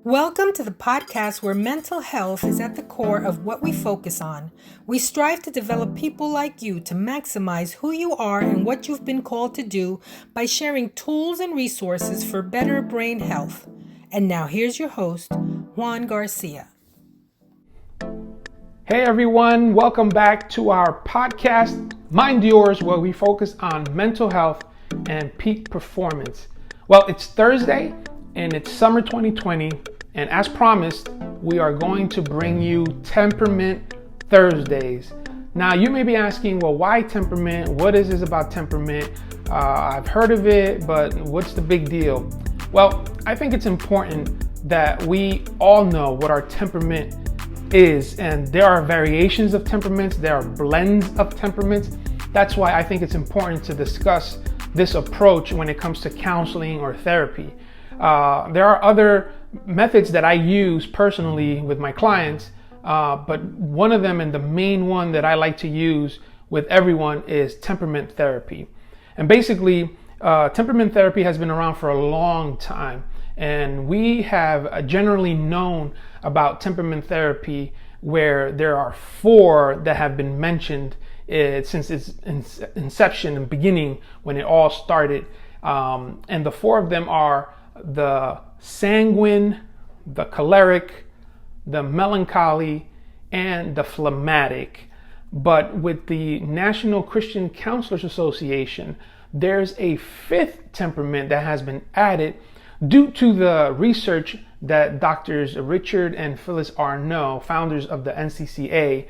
Welcome to the podcast where mental health is at the core of what we focus on. We strive to develop people like you to maximize who you are and what you've been called to do by sharing tools and resources for better brain health. And now here's your host, Juan Garcia. Hey everyone, welcome back to our podcast, Mind Yours, where we focus on mental health and peak performance. Well, it's Thursday and it's summer 2020, and as promised, we are going to bring you Temperament Thursdays. Now, you may be asking, well, why temperament? What is this about temperament? I've heard of it, but what's the big deal? Well, I think it's important that we all know what our temperament is, and there are variations of temperaments, there are blends of temperaments. That's why I think it's important to discuss this approach when it comes to counseling or therapy. There are other methods that I use personally with my clients, but one of them, and the main one that I like to use with everyone, is temperament therapy. And basically, temperament therapy has been around for a long time, and we have generally known about temperament therapy, where there are 4 that have been mentioned since its inception and beginning, when it all started. And the 4 of them are the sanguine, the choleric, the melancholy, and the phlegmatic. But with the National Christian Counselors Association, there's a 5th temperament that has been added due to the research that Doctors Richard and Phyllis Arnault, founders of the NCCA,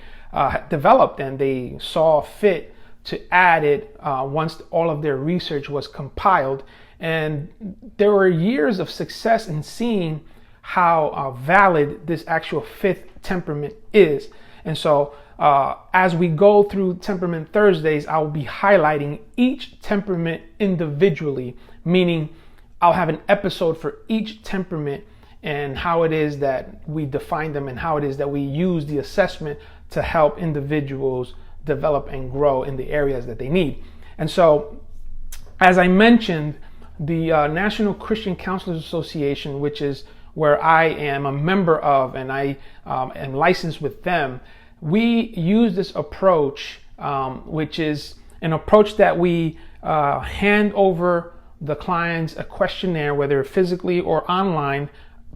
developed, and they saw fit to add it once all of their research was compiled. And there were years of success in seeing how valid this actual 5th temperament is. And so as we go through Temperament Thursdays, I will be highlighting each temperament individually, meaning I'll have an episode for each temperament and how it is that we define them and how it is that we use the assessment to help individuals develop and grow in the areas that they need. And so, as I mentioned, the National Christian Counselors Association, which is where I am a member of and I am licensed with them, we use this approach, which is an approach that we hand over the clients a questionnaire, whether physically or online,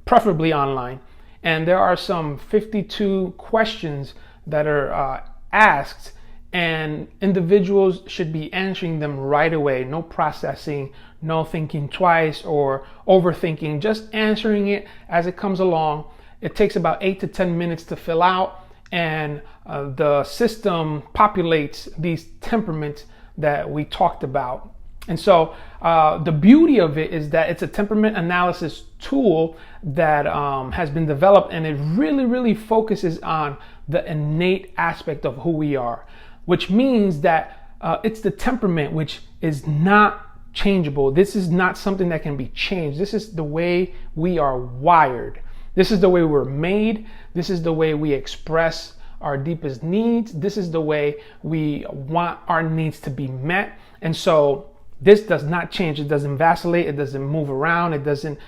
preferably online. And there are some 52 questions that are asked, and individuals should be answering them right away. No processing, no thinking twice or overthinking, just answering it as it comes along. It takes about 8 to 10 minutes to fill out, and the system populates these temperaments that we talked about. And so the beauty of it is that it's a temperament analysis tool that has been developed, and it really focuses on the innate aspect of who we are, which means that it's the temperament which is not changeable. This is not something that can be changed. This is the way we are wired. This is the way we're made. This is the way we express our deepest needs. This is the way we want our needs to be met. And so this does not change. It doesn't vacillate. It doesn't move around. It doesn't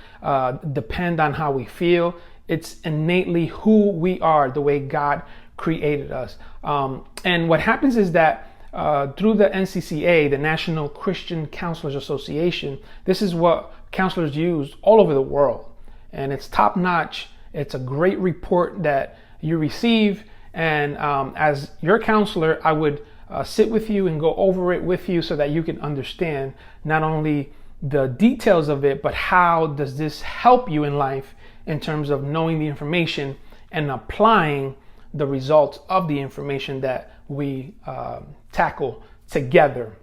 depend on how we feel. It's innately who we are, the way God created us. And what happens is that through the NCCA, the National Christian Counselors Association, this is what counselors use all over the world. And it's top notch. It's a great report that you receive. And as your counselor, I would sit with you and go over it with you so that you can understand not only the details of it, but how does this help you in life in terms of knowing the information and applying the results of the information that we tackle together.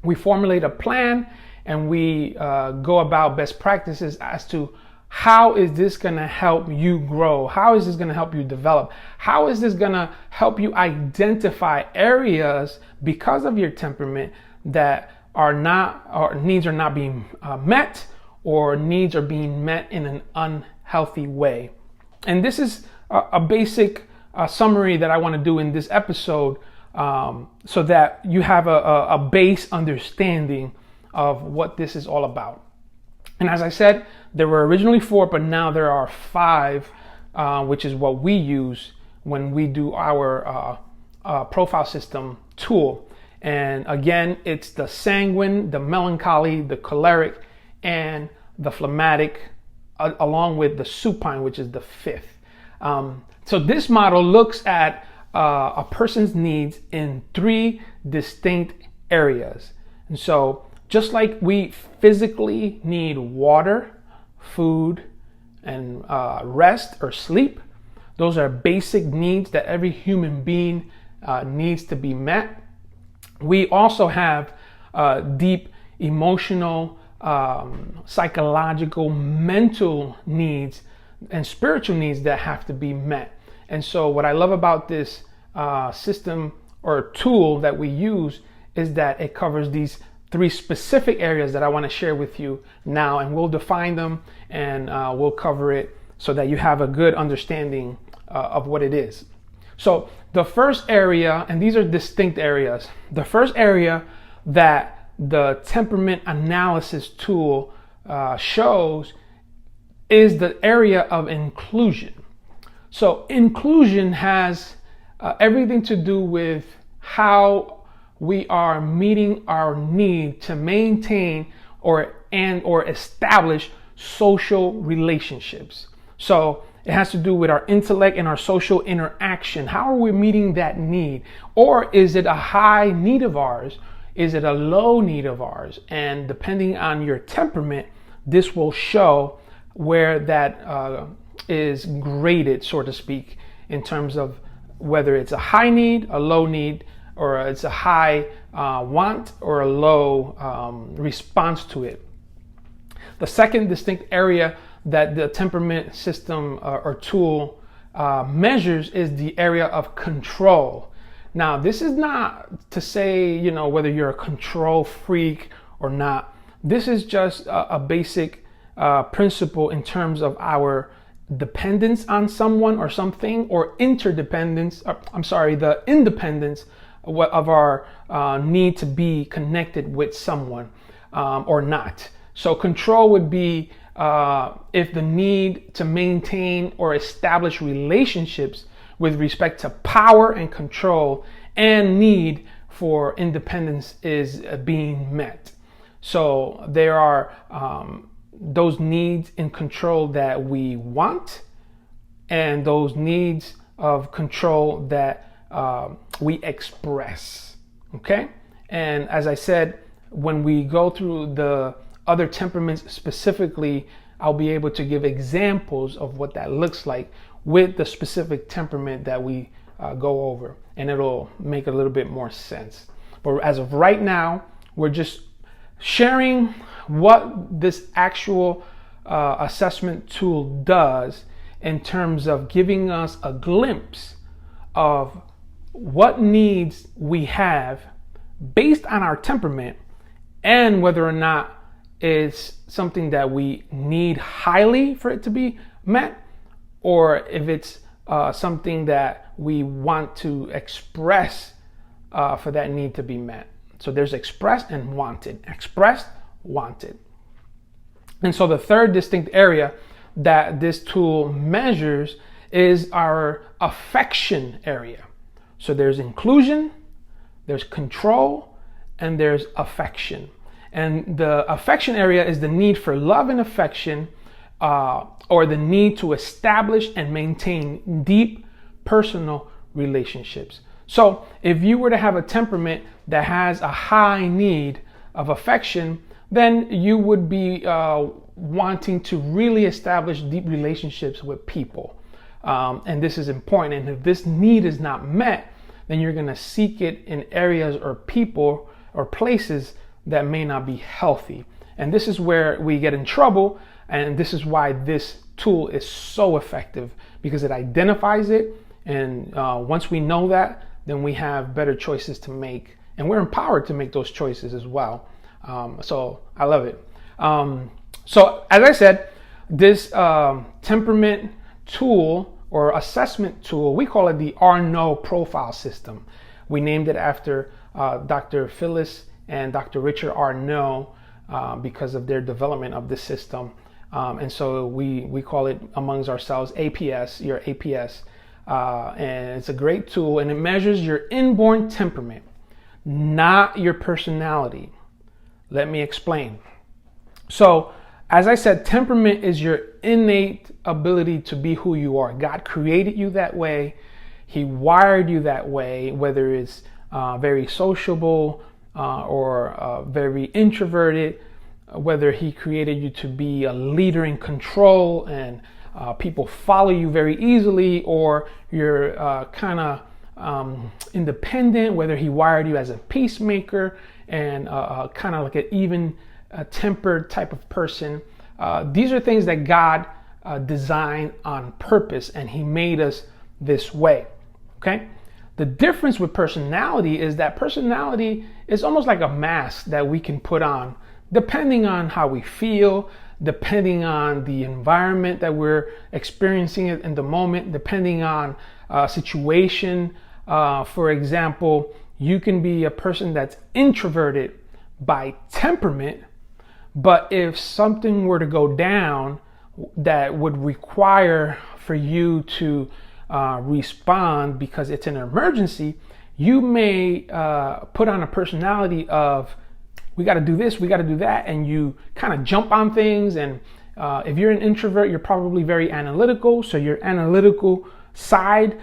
We formulate a plan, and we go about best practices as to how is this going to help you grow? How is this going to help you develop? How is this going to help you identify areas because of your temperament that are not, or needs are not being met, or needs are being met in an unhealthy way? And this is a basic summary that I want to do in this episode, so that you have a base understanding of what this is all about. And as I said, there were originally 4, but now there are 5, which is what we use when we do our profile system tool. And again, it's the sanguine, the melancholy, the choleric, and the phlegmatic, along with the supine, which is the 5th. So this model looks at a person's needs in 3 distinct areas. And so just like we physically need water, food, and rest or sleep, those are basic needs that every human being needs to be met. We also have deep emotional, psychological, mental needs and spiritual needs that have to be met. And so what I love about this system or tool that we use is that it covers these 3 specific areas that I want to share with you now, and we'll define them and we'll cover it so that you have a good understanding of what it is. So the first area, and these are distinct areas, the first area that the temperament analysis tool shows is the area of inclusion. So inclusion has everything to do with how we are meeting our need to maintain or establish social relationships. So it has to do with our intellect and our social interaction. How are we meeting that need? Or is it a high need of ours? Is it a low need of ours? And depending on your temperament, this will show where that is graded, so to speak, in terms of whether it's a high need, a low need, or it's a high want or a low response to it. The second distinct area that the temperament system or tool measures is the area of control. Now, this is not to say, whether you're a control freak or not. This is just a basic principle in terms of our dependence on someone or something, or interdependence, the independence of our need to be connected with someone or not. So control would be if the need to maintain or establish relationships with respect to power and control and need for independence is being met. So there are those needs in control that we want, and those needs of control that we express. Okay? And as I said, when we go through the other temperaments specifically, I'll be able to give examples of what that looks like with the specific temperament that we go over, and it'll make a little bit more sense. But as of right now, we're just sharing what this actual assessment tool does in terms of giving us a glimpse of what needs we have based on our temperament, and whether or not it's something that we need highly for it to be met, or if it's something that we want to express for that need to be met. So there's expressed and wanted. Expressed, wanted. And so the third distinct area that this tool measures is our affection area. So there's inclusion, there's control, and there's affection. And the affection area is the need for love and affection, or the need to establish and maintain deep personal relationships. So if you were to have a temperament that has a high need of affection, then you would be wanting to really establish deep relationships with people. And this is important. And if this need is not met, then you're going to seek it in areas or people or places that may not be healthy. And this is where we get in trouble. And this is why this tool is so effective, because it identifies it. And once we know that, then we have better choices to make. And we're empowered to make those choices as well. So I love it. So as I said, this temperament tool or assessment tool, we call it the Arnault profile system. We named it after Dr. Phyllis and Dr. Richard Arnault, because of their development of this system. And so we call it amongst ourselves APS, your APS. And it's a great tool, and it measures your inborn temperament, not your personality. Let me explain. So, as I said, temperament is your innate ability to be who you are. God created you that way. He wired you that way, whether it's very sociable or very introverted, whether he created you to be a leader in control and people follow you very easily, or you're kind of independent, whether he wired you as a peacemaker and kind of like an even tempered type of person. These are things that God designed on purpose, and he made us this way. Okay? The difference with personality is that personality is almost like a mask that we can put on depending on how we feel, depending on the environment that we're experiencing it in the moment, depending on situation. For example, you can be a person that's introverted by temperament, but if something were to go down that would require for you to respond because it's an emergency, you may put on a personality of, we got to do this, we got to do that, and you kind of jump on things. And if you're an introvert, you're probably very analytical, so your analytical side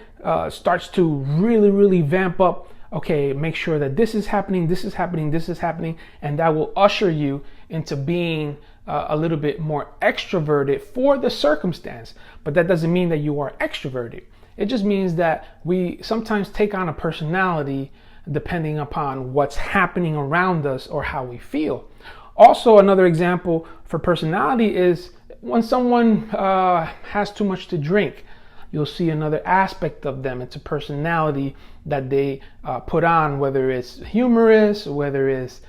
starts to really vamp up. Okay, make sure that this is happening, this is happening, this is happening, and that will usher you into being a little bit more extroverted for the circumstance. But that doesn't mean that you are extroverted. It just means that we sometimes take on a personality depending upon what's happening around us or how we feel. Also, another example for personality is when someone has too much to drink. You'll see another aspect of them. It's a personality that they put on, whether it's humorous, whether it's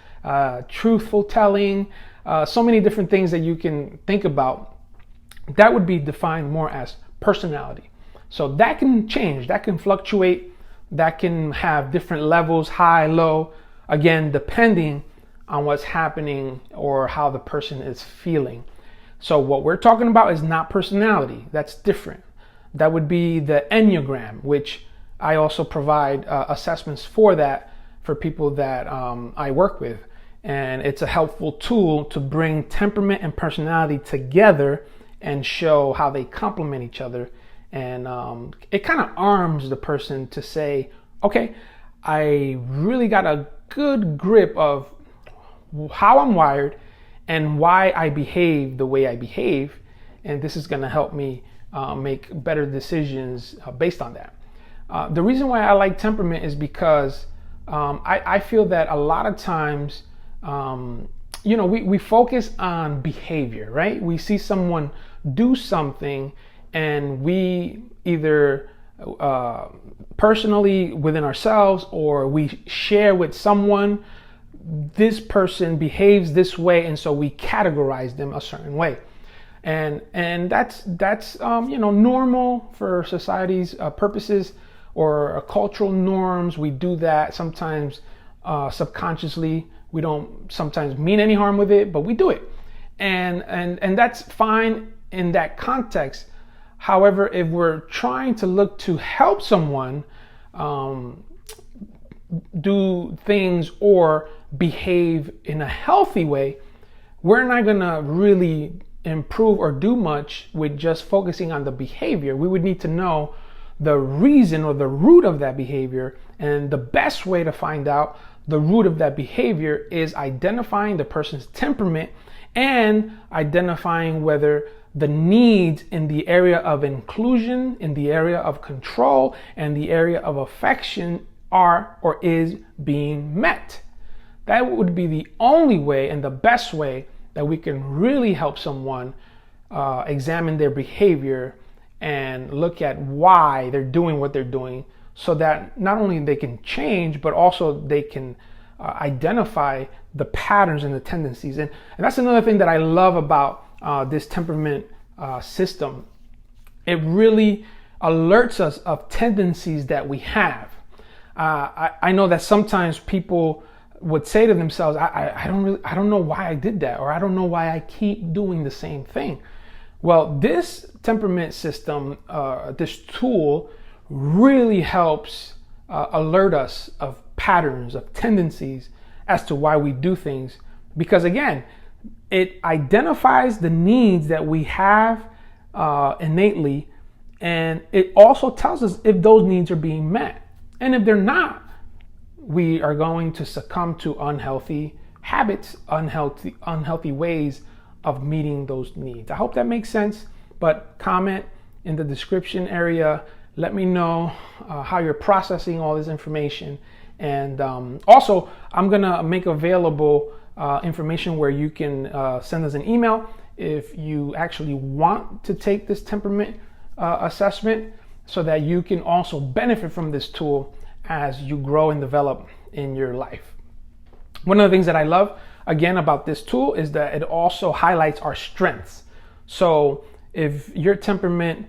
truthful telling, so many different things that you can think about. That would be defined more as personality. So that can change, that can fluctuate, that can have different levels, high, low, again, depending on what's happening or how the person is feeling. So what we're talking about is not personality. That's different. That would be the Enneagram, which I also provide assessments for that for people that I work with. And it's a helpful tool to bring temperament and personality together and show how they complement each other. And it kind of arms the person to say, okay, I really got a good grip of how I'm wired and why I behave the way I behave. And this is going to help me make better decisions based on that. The reason why I like temperament is because I feel that a lot of times, we focus on behavior, right? We see someone do something and we either personally within ourselves or we share with someone, this person behaves this way, and so we categorize them a certain way. And that's normal for society's purposes or cultural norms. We do that sometimes subconsciously. We don't sometimes mean any harm with it, but we do it. And that's fine in that context. However, if we're trying to look to help someone do things or behave in a healthy way, we're not going to really improve or do much with just focusing on the behavior. We would need to know the reason or the root of that behavior. And the best way to find out the root of that behavior is identifying the person's temperament and identifying whether the needs in the area of inclusion, in the area of control, and the area of affection are or is being met. That would be the only way and the best way that we can really help someone examine their behavior and look at why they're doing what they're doing, so that not only they can change, but also they can identify the patterns and the tendencies. And that's another thing that I love about this temperament system. It really alerts us of tendencies that we have. I know that sometimes people would say to themselves, I don't know why I did that, or I don't know why I keep doing the same thing. Well, this temperament system, this tool really helps alert us of patterns, of tendencies as to why we do things. Because again, it identifies the needs that we have innately, and it also tells us if those needs are being met. And if they're not, we are going to succumb to unhealthy habits, unhealthy ways of meeting those needs. I hope that makes sense, but comment in the description area. Let me know how you're processing all this information. And also, I'm gonna make available information where you can send us an email if you actually want to take this temperament assessment, so that you can also benefit from this tool as you grow and develop in your life. One of the things that I love, again, about this tool is that it also highlights our strengths. So if your temperament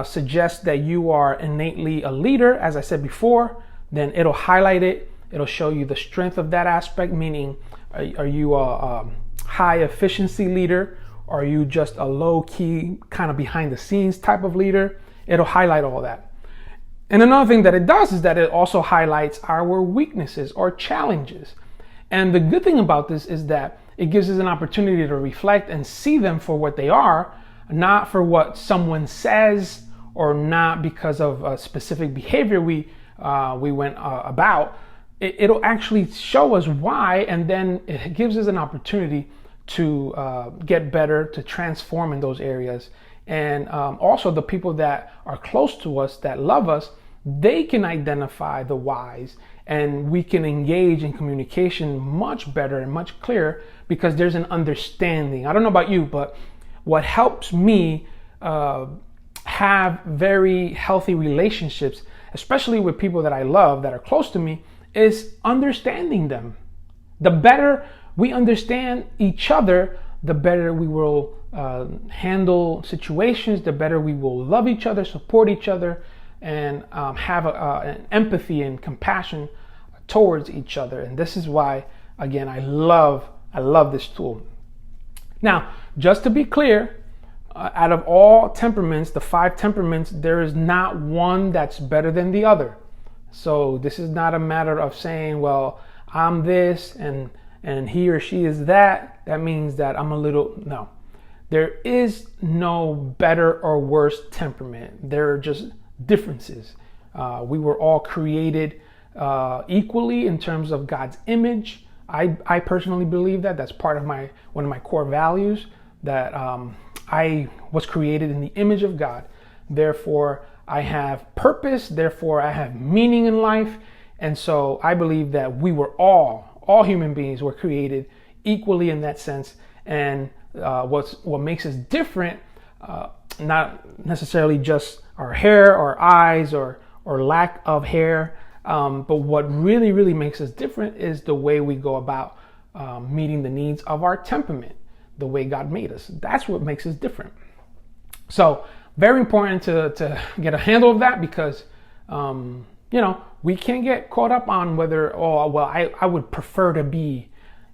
suggests that you are innately a leader, as I said before, then it'll highlight it. It'll show you the strength of that aspect, meaning are you a high efficiency leader? Or are you just a low key, kind of behind the scenes type of leader? It'll highlight all that. And another thing that it does is that it also highlights our weaknesses or challenges. And the good thing about this is that it gives us an opportunity to reflect and see them for what they are, not for what someone says, or not because of a specific behavior we went about. It'll actually show us why, and then it gives us an opportunity to get better, to transform in those areas. And also the people that are close to us, that love us, they can identify the whys, and we can engage in communication much better and much clearer because there's an understanding. I don't know about you, but what helps me have very healthy relationships, especially with people that I love, that are close to me, is understanding them. The better we understand each other, the better we will handle situations, the better we will love each other, support each other, and have an empathy and compassion towards each other. And this is why, again, I love this tool. Now, just to be clear, out of all temperaments, the 5 temperaments, there is not one that's better than the other. So this is not a matter of saying, well, I'm this and he or she is that. That means that I'm a little, no. There is no better or worse temperament. There are just differences. We were all created equally in terms of God's image. I personally believe that. That's part of one of my core values, that I was created in the image of God. Therefore, I have purpose. Therefore, I have meaning in life. And so I believe that we were all human beings were created equally in that sense. And what makes us different, not necessarily just our hair or eyes or lack of hair, but what really makes us different is the way we go about meeting the needs of our temperament, the way God made us. That's what makes us different. So very important to get a handle of that, because we can't get caught up on whether, I would prefer to be,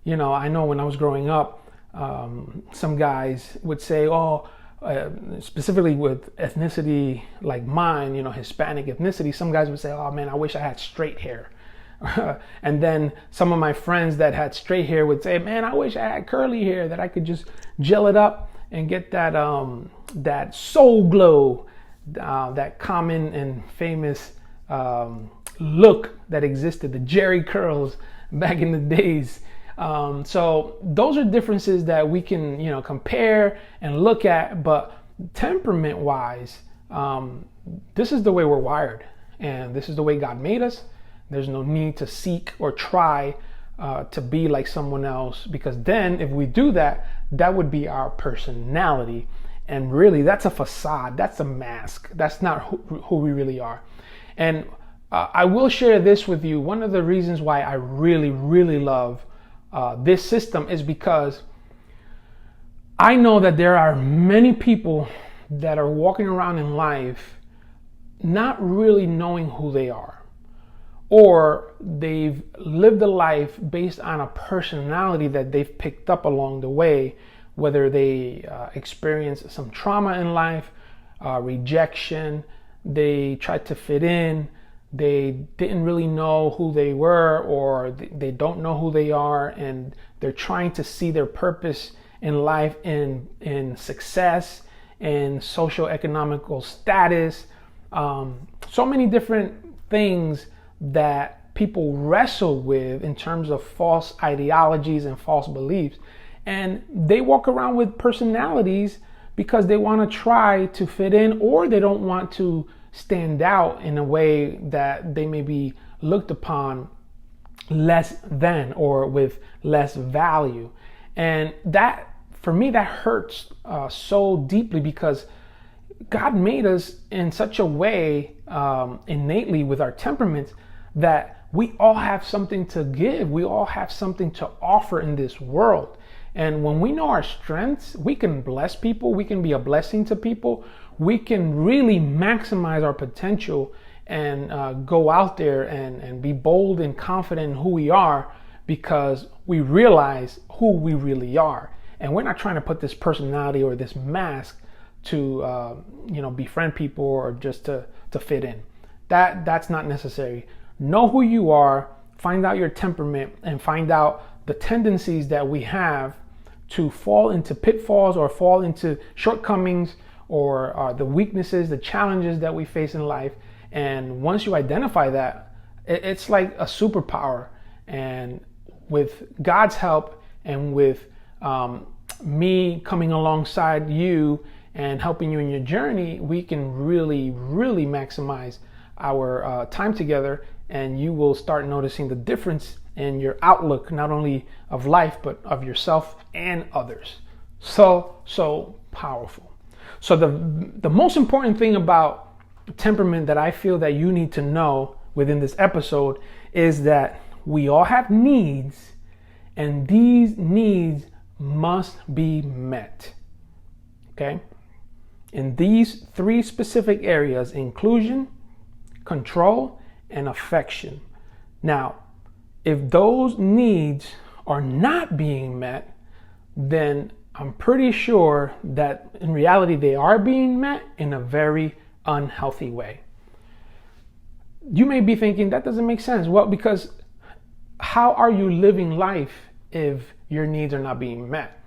I know when I was growing up, some guys would say, specifically with ethnicity like mine, Hispanic ethnicity, some guys would say, oh man, I wish I had straight hair. And then some of my friends that had straight hair would say, man, I wish I had curly hair, that I could just gel it up and get that soul glow, that common and famous look that existed, the Jerry curls back in the days. So those are differences that we can, compare and look at, but temperament wise, this is the way we're wired, and this is the way God made us. There's no need to seek or try to be like someone else, because then if we do that, that would be our personality. And really, that's a facade. That's a mask. That's not who we really are. And I will share this with you. One of the reasons why I really love this system is because I know that there are many people that are walking around in life not really knowing who they are, or they've lived a life based on a personality that they've picked up along the way, whether they experienced some trauma in life, rejection, they tried to fit in, they didn't really know who they were, or they don't know who they are, and they're trying to see their purpose in life in success and social economical status. So many different things that people wrestle with in terms of false ideologies and false beliefs. And they walk around with personalities because they want to try to fit in, or they don't want to stand out in a way that they may be looked upon less than or with less value. And that, for me, that hurts so deeply, because God made us in such a way innately with our temperaments that we all have something to give. We all have something to offer in this world. And when we know our strengths, we can bless people. We can be a blessing to people. We can really maximize our potential and go out there and be bold and confident in who we are, because we realize who we really are. And we're not trying to put this personality or this mask to befriend people or just to fit in. That's not necessary. Know who you are, find out your temperament, and find out the tendencies that we have to fall into pitfalls or fall into shortcomings or the weaknesses, the challenges that we face in life. And once you identify that, it's like a superpower. And with God's help and with me coming alongside you and helping you in your journey, we can really, really maximize our time together, and you will start noticing the difference in your outlook, not only of life, but of yourself and others. So powerful. So the most important thing about temperament that I feel that you need to know within this episode is that we all have needs, and these needs must be met. Okay? In these three specific areas: inclusion, control, and affection. Now, if those needs are not being met, then I'm pretty sure that in reality they are being met in a very unhealthy way. You may be thinking, that doesn't make sense. Well, because how are you living life if your needs are not being met?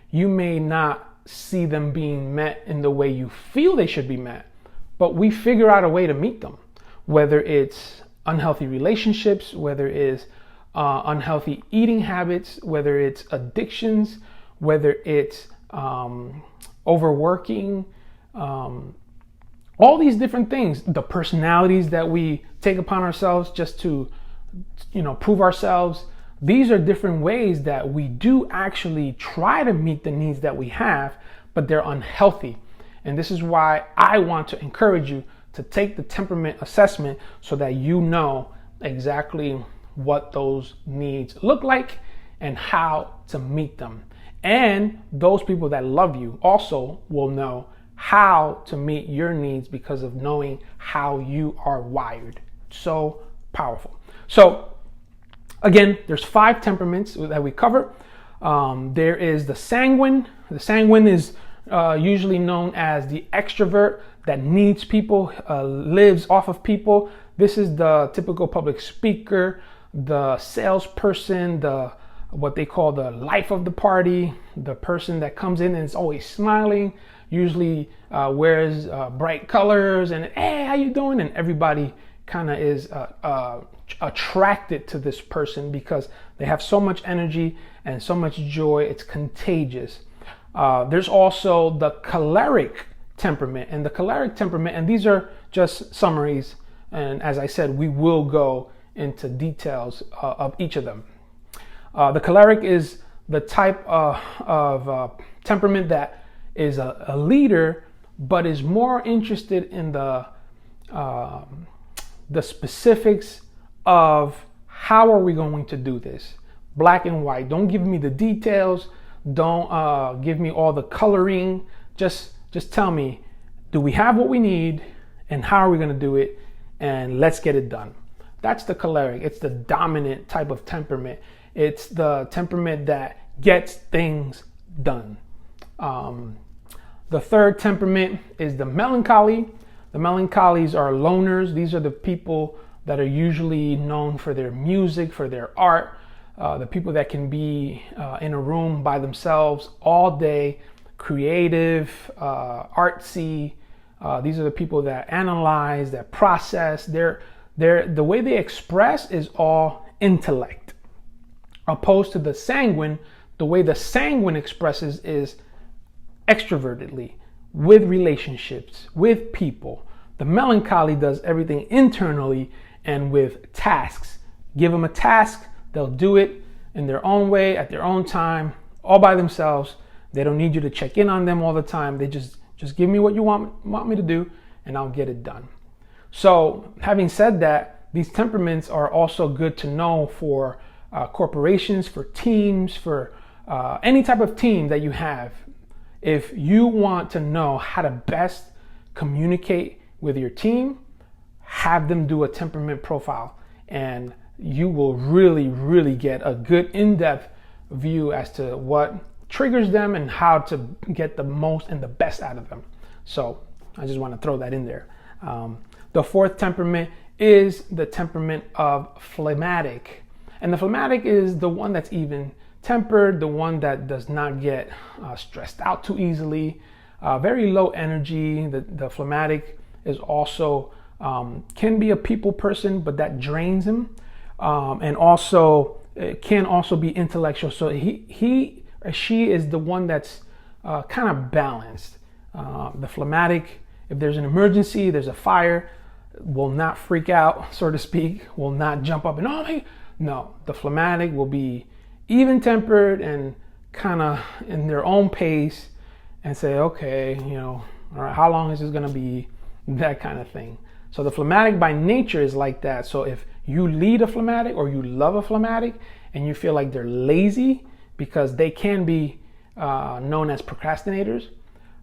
You may not see them being met in the way you feel they should be met, but we figure out a way to meet them. Whether it's unhealthy relationships, whether it's unhealthy eating habits, whether it's addictions, whether it's overworking, all these different things, the personalities that we take upon ourselves just to, prove ourselves. These are different ways that we do actually try to meet the needs that we have, but they're unhealthy. And this is why I want to encourage you to take the temperament assessment so that you know exactly what those needs look like and how to meet them. And those people that love you also will know how to meet your needs because of knowing how you are wired. So powerful. So again, there's 5 temperaments that we cover. There is the sanguine. The sanguine is usually known as the extrovert that needs people, lives off of people. This is the typical public speaker, the salesperson, what they call the life of the party, the person that comes in and is always smiling, usually wears bright colors and, hey, how you doing? And everybody kind of is attracted to this person because they have so much energy and so much joy. It's contagious. There's also the choleric temperament, and the choleric temperament, and these are just summaries, and as I said, we will go into details of each of them. The choleric is the type of temperament that is a leader, but is more interested in the specifics of how are we going to do this. Black and white. Don't give me the details. Don't give me all the coloring. Just tell me, do we have what we need, and how are we going to do it, and let's get it done. That's the choleric. It's the dominant type of temperament. It's the temperament that gets things done. The third temperament is the melancholy. The melancholies are loners. These are the people that are usually known for their music, for their art, the people that can be in a room by themselves all day, creative, artsy. These are the people that analyze, that process. The way they express is all intellect. Opposed to the sanguine, the way the sanguine expresses is extrovertedly, with relationships, with people. The melancholy does everything internally and with tasks. Give them a task, they'll do it in their own way, at their own time, all by themselves. They don't need you to check in on them all the time. They just give me what you want me to do, and I'll get it done. So having said that, these temperaments are also good to know for corporations, for teams, for any type of team that you have. If you want to know how to best communicate with your team, have them do a temperament profile, and you will really get a good in-depth view as to what triggers them and how to get the most and the best out of them. So I just want to throw that in there. The fourth temperament is the temperament of phlegmatic. And the phlegmatic is the one that's even tempered, the one that does not get stressed out too easily, very low energy. The phlegmatic is also can be a people person, but that drains him, and also it can also be intellectual. So he or she is the one that's kind of balanced. The phlegmatic, if there's an emergency, there's a fire, will not freak out, so to speak, will not jump up and no. The phlegmatic will be even tempered and kind of in their own pace and say, okay, all right, how long is this going to be? That kind of thing. So the phlegmatic by nature is like that. So if you lead a phlegmatic or you love a phlegmatic and you feel like they're lazy, because they can be known as procrastinators,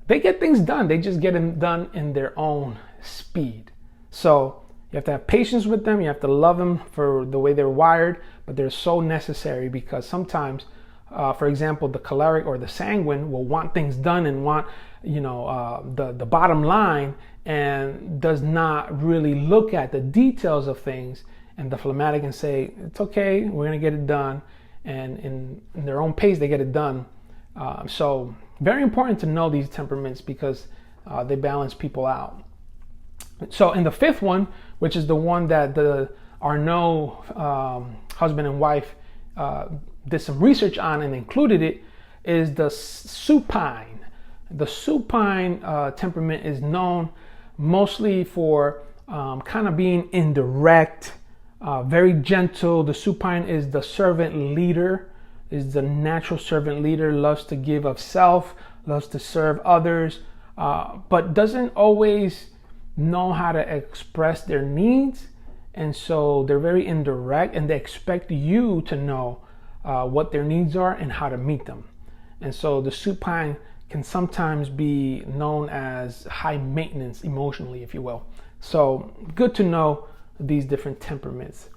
they get things done. They just get them done in their own speed. So you have to have patience with them. You have to love them for the way they're wired, but they're so necessary because sometimes, for example, the choleric or the sanguine will want things done and want, the bottom line, and does not really look at the details of things. And the phlegmatic can say, it's okay, we're going to get it done. And in their own pace, they get it done. So very important to know these temperaments because they balance people out. So in the fifth one, which is the one that our husband and wife did some research on and included it, is the supine. The supine temperament is known mostly for kind of being indirect, very gentle. The supine is the servant leader, is the natural servant leader, loves to give of self, loves to serve others, but doesn't always know how to express their needs. And so they're very indirect and they expect you to know what their needs are and how to meet them. And so the supine can sometimes be known as high maintenance emotionally, if you will. So good to know these different temperaments.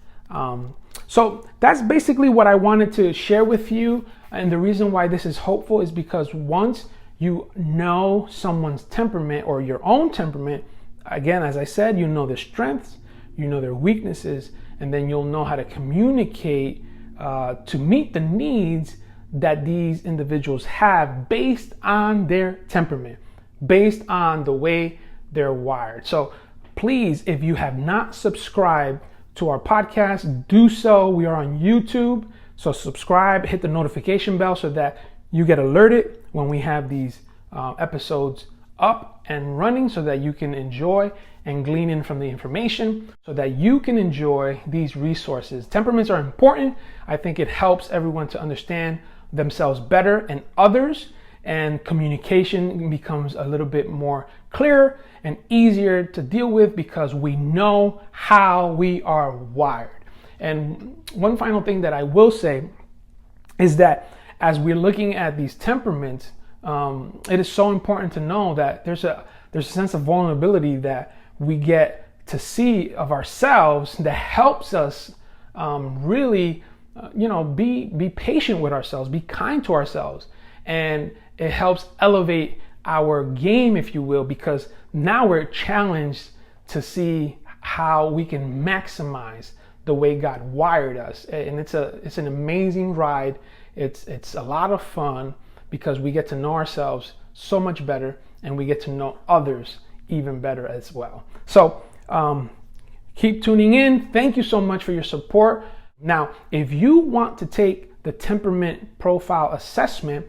So that's basically what I wanted to share with you. And the reason why this is hopeful is because once you know someone's temperament or your own temperament, again, as I said, you know their strengths, you know their weaknesses, and then you'll know how to communicate to meet the needs that these individuals have based on their temperament, based on the way they're wired. So please, if you have not subscribed to our podcast, do so. We are on YouTube. So subscribe, hit the notification bell so that you get alerted when we have these episodes up and running, so that you can enjoy and glean in from the information, so that you can enjoy these resources. Temperaments are important. I think it helps everyone to understand themselves better and others, and communication becomes a little bit more clear and easier to deal with because we know how we are wired. And one final thing that I will say is that as we're looking at these temperaments, it is so important to know that there's a sense of vulnerability that we get to see of ourselves that helps us really, be patient with ourselves, be kind to ourselves. And it helps elevate our game, if you will, because now we're challenged to see how we can maximize the way God wired us. And it's an amazing ride. It's a lot of fun because we get to know ourselves so much better, and we get to know others even better as well. So keep tuning in. Thank you so much for your support. Now, if you want to take the temperament profile assessment,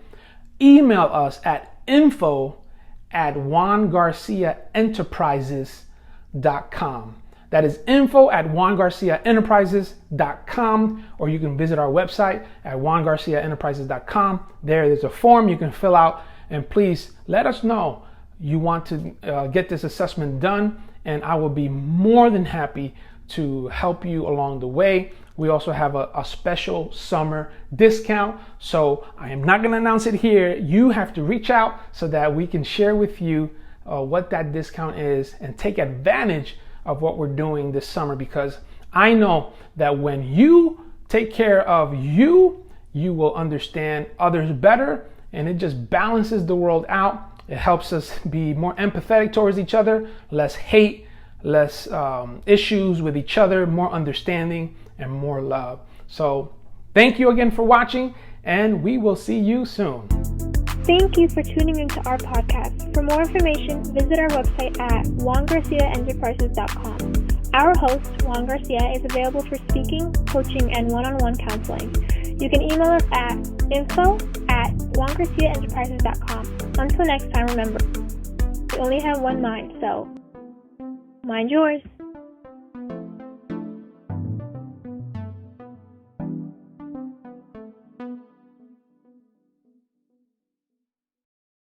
email us at info@juangarciaenterprises.com. That is info@juangarciaenterprises.com, or you can visit our website at juangarciaenterprises.com. There's a form you can fill out, and please let us know you want to get this assessment done, and I will be more than happy to help you along the way. We also have a special summer discount, so I am not going to announce it here. You have to reach out so that we can share with you what that discount is and take advantage of what we're doing this summer, because I know that when you take care of you, you will understand others better, and it just balances the world out. It helps us be more empathetic towards each other, less hate, less issues with each other, more understanding, and more love. So thank you again for watching, and we will see you soon. Thank you for tuning into our podcast. For more information, visit our website at juangarciaenterprises.com. Our host, Juan Garcia, is available for speaking, coaching, and one-on-one counseling. You can email us at info@juangarciaenterprises.com. Until next time, remember, we only have one mind, so mind yours.